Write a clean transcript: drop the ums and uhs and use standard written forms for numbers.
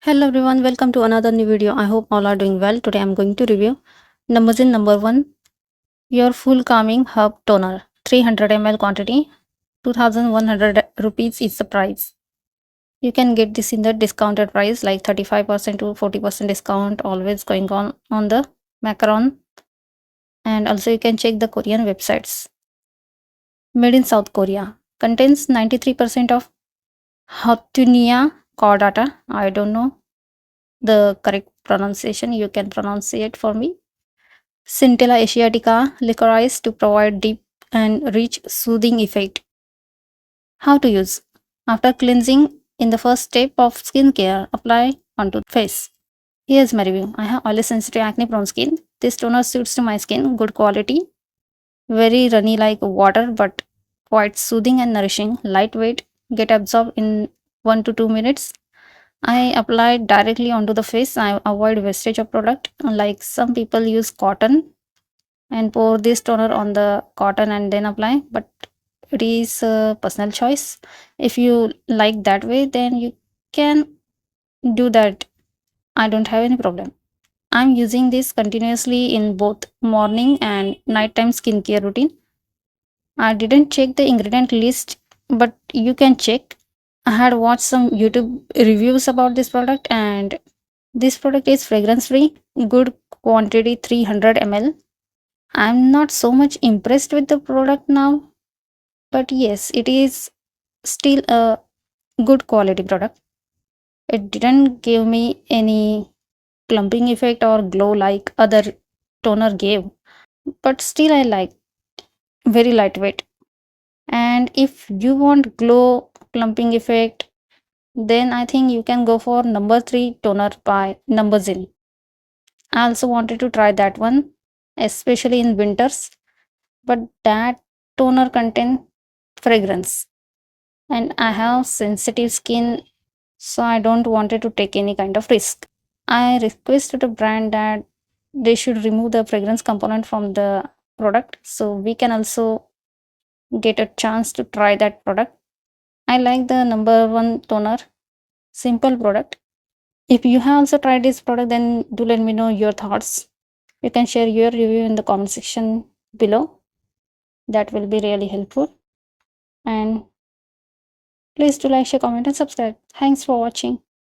Hello everyone, welcome to another new video. I hope all are doing well. Today I'm going to review Numbuzin number 1, your full calming herb toner, 300 ml quantity, 2100 rupees is the price. You can get this in the discounted price like 35% to 40% discount always going on the Maccaron, and also you can check the Korean websites. Made in South Korea, contains 93% of Hoptunia cordata. I don't know the correct pronunciation, you can pronounce it for me. Scintilla asiatica licorice to provide deep and rich soothing effect. How to use? After cleansing, in the first step of skincare, apply onto the face. Here's my review. I have oily sensitive acne prone skin. This toner suits to my skin, good quality, very runny like water but quite soothing and nourishing, lightweight, get absorbed in 1 to 2 minutes. I apply directly onto the face. I avoid wastage of product. Like some people use cotton and pour this toner on the cotton and then apply, but it is a personal choice. If you like that way, then you can do that. I don't have any problem. I'm using this continuously in both morning and nighttime skincare routine. I didn't check the ingredient list, but you can check. I had watched some YouTube reviews about this product, and this product is fragrance free, good quantity, 300 ml. I'm not so much impressed with the product now, but yes, it is still a good quality product. It didn't give me any clumping effect or glow like other toner gave, but still I like, very lightweight. And if you want glow clumping effect, then I think you can go for number 3 toner by Numbuzin. I also wanted to try that one, especially in winters, but that toner contain fragrance and I have sensitive skin, so I don't wanted to take any kind of risk. I requested a brand that they should remove the fragrance component from the product so we can also get a chance to try that product. I like the number 1 toner, simple product. If you have also tried this product, then do let me know your thoughts. You can share your review in the comment section below. That will be really helpful. And please do like, share, comment, and subscribe. Thanks for watching.